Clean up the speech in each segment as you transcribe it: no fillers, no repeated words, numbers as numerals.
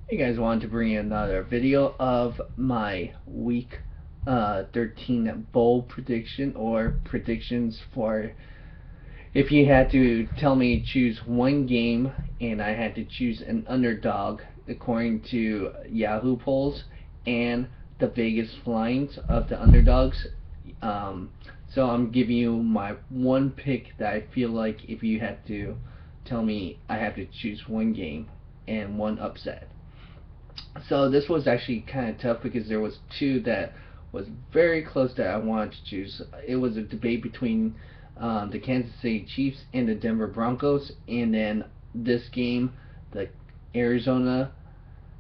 Hey guys, wanted to bring you another video of my week 13 bowl prediction, or predictions for if you had to tell me choose one game and I had to choose an underdog according to Yahoo polls and the Vegas lines of the underdogs. Um, so I'm giving you my one pick that I feel like if you had to tell me I have to choose one game and one upset. So this was actually kind of tough because there was two that was very close that I wanted to choose. It was a debate between the Kansas City Chiefs and the Denver Broncos, and then this game, the Arizona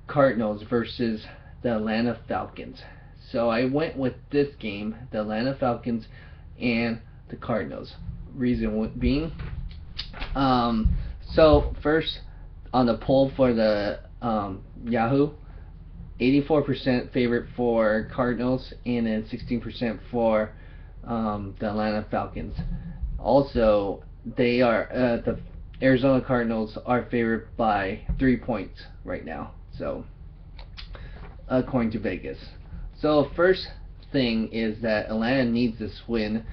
Cardinals versus the Atlanta Falcons. So I went with this game, the Atlanta Falcons and the Cardinals. Reason being, um, so first on the poll for the Yahoo, 84% favorite for Cardinals and then 16% for the Atlanta Falcons. Also, the Arizona Cardinals are favored by 3 points right now. So, according to Vegas. So, first thing is that Atlanta needs this win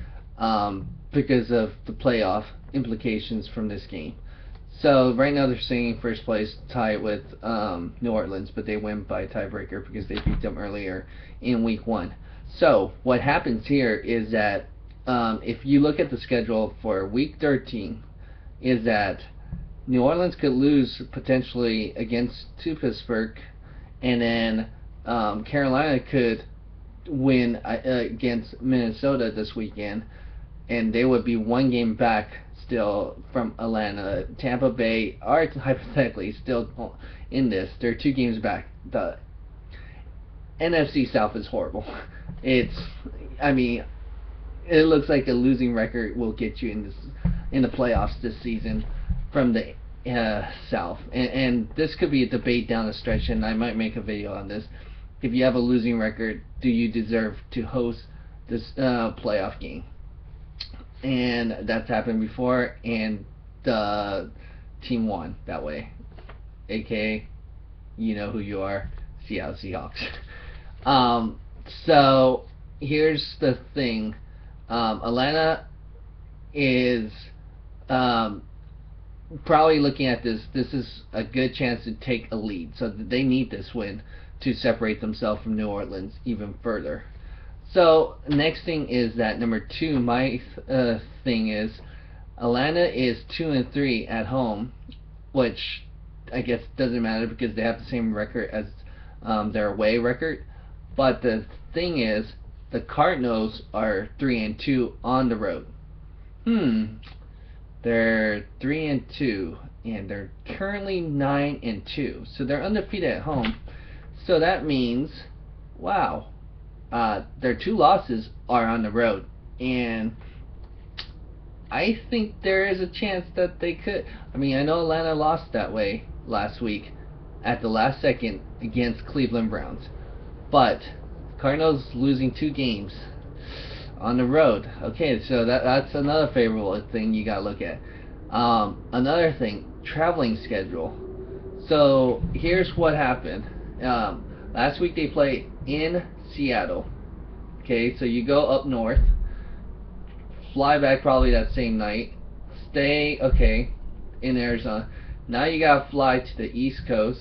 because of the playoff implications from this game. So right now they're sitting in first place, tied with New Orleans, but they win by tiebreaker because they beat them earlier in Week 1. So what happens here is that if you look at the schedule for Week 13, is that New Orleans could lose potentially against to Pittsburgh, and then Carolina could win against Minnesota this weekend, and they would be one game back still from Atlanta. Tampa Bay are hypothetically still in this. They're 2 games back. The NFC South is horrible. It's, I mean, it looks like a losing record will get you in the playoffs this season from the South. And this could be a debate down the stretch, and I might make a video on this. If you have a losing record, do you deserve to host this playoff game? And that's happened before, and the team won that way, aka you know who you are, Seattle Seahawks. um, so here's the thing, Atlanta is um, probably looking at this. This is a good chance to take a lead, so they need this win to separate themselves from New Orleans even further. So next thing is that number 2, my thing is Atlanta is 2-3 at home, which I guess doesn't matter because they have the same record as their away record. But the thing is, the Cardinals are 3-2 on the road. They're 3-2, and they're currently 9-2, so they're undefeated at home. So that means, wow, their 2 losses are on the road, and I think there is a chance that they could. I mean, I know Atlanta lost that way last week at the last second against Cleveland Browns, but Cardinals losing 2 games on the road. Okay, so that's another favorable thing you gotta look at. Another thing, traveling schedule. So here's what happened. Last week they played in Seattle. Okay, so you go up north, fly back probably that same night, stay in Arizona. Now you gotta fly to the East Coast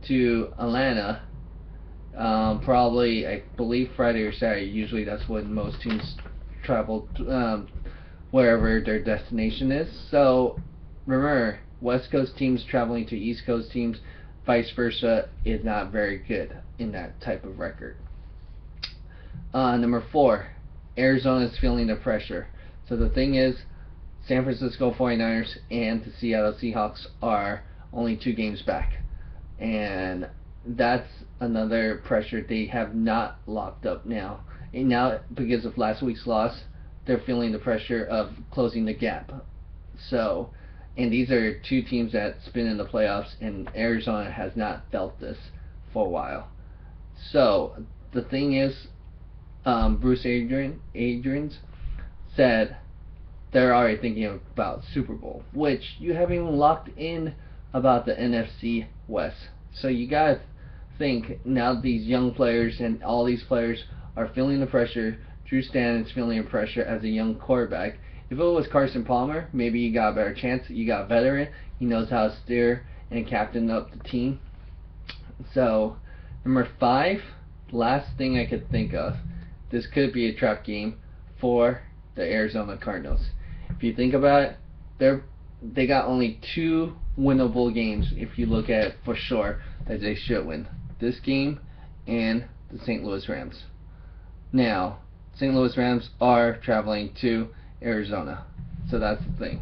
to Atlanta. Probably I believe Friday or Saturday. Usually that's when most teams travel wherever their destination is. So remember, West Coast teams traveling to East Coast teams, vice versa, is not very good in that type of record. Number 4, Arizona is feeling the pressure. So the thing is, San Francisco 49ers and the Seattle Seahawks are only 2 games back. And that's another pressure they have not locked up now. And now, because of last week's loss, they're feeling the pressure of closing the gap. So, and these are 2 teams that's been in the playoffs, and Arizona has not felt this for a while. So, the thing is, Bruce Arians said they're already thinking about Super Bowl, which you haven't even locked in about the NFC West. So you gotta think now these young players and all these players are feeling the pressure. Drew Stanton's feeling the pressure as a young quarterback. If it was Carson Palmer, maybe you got a better chance. You got a veteran. He knows how to steer and captain up the team. So, number 5, last thing I could think of. This could be a trap game for the Arizona Cardinals. If you think about it, they got only 2 winnable games if you look at it for sure that they should win. This game and the St. Louis Rams. Now, St. Louis Rams are traveling to Arizona, so that's the thing.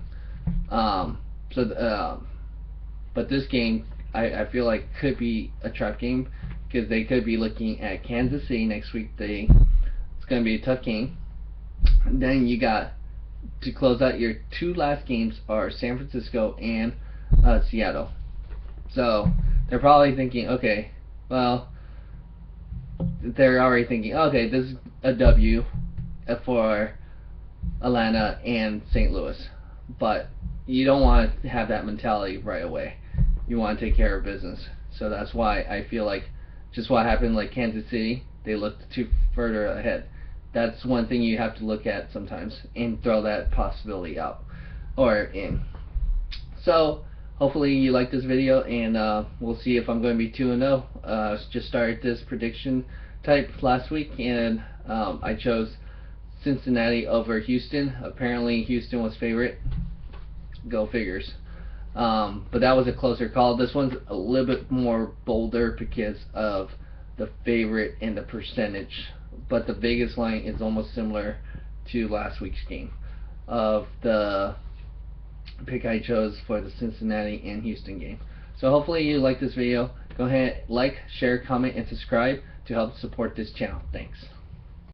But this game, I feel like could be a trap game because they could be looking at Kansas City next week. It's going to be a tough game. And then you got to close out your 2 last games are San Francisco and Seattle. So they're probably thinking, okay, well, they're already thinking, okay, this is a W for Atlanta and St. Louis. But you don't want to have that mentality right away. You want to take care of business. So that's why I feel like just what happened like Kansas City, they looked too further ahead. That's one thing you have to look at sometimes and throw that possibility out or in. So hopefully you like this video, and we'll see if I'm going to be 2-0. Just started this prediction type last week, and I chose Cincinnati over Houston. Apparently Houston was favorite. Go figures. But that was a closer call. This one's a little bit more bolder because of the favorite and the percentage. But the Vegas line is almost similar to last week's game of the pick I chose for the Cincinnati and Houston game. So hopefully you like this video. Go ahead, like, share, comment, and subscribe to help support this channel. Thanks.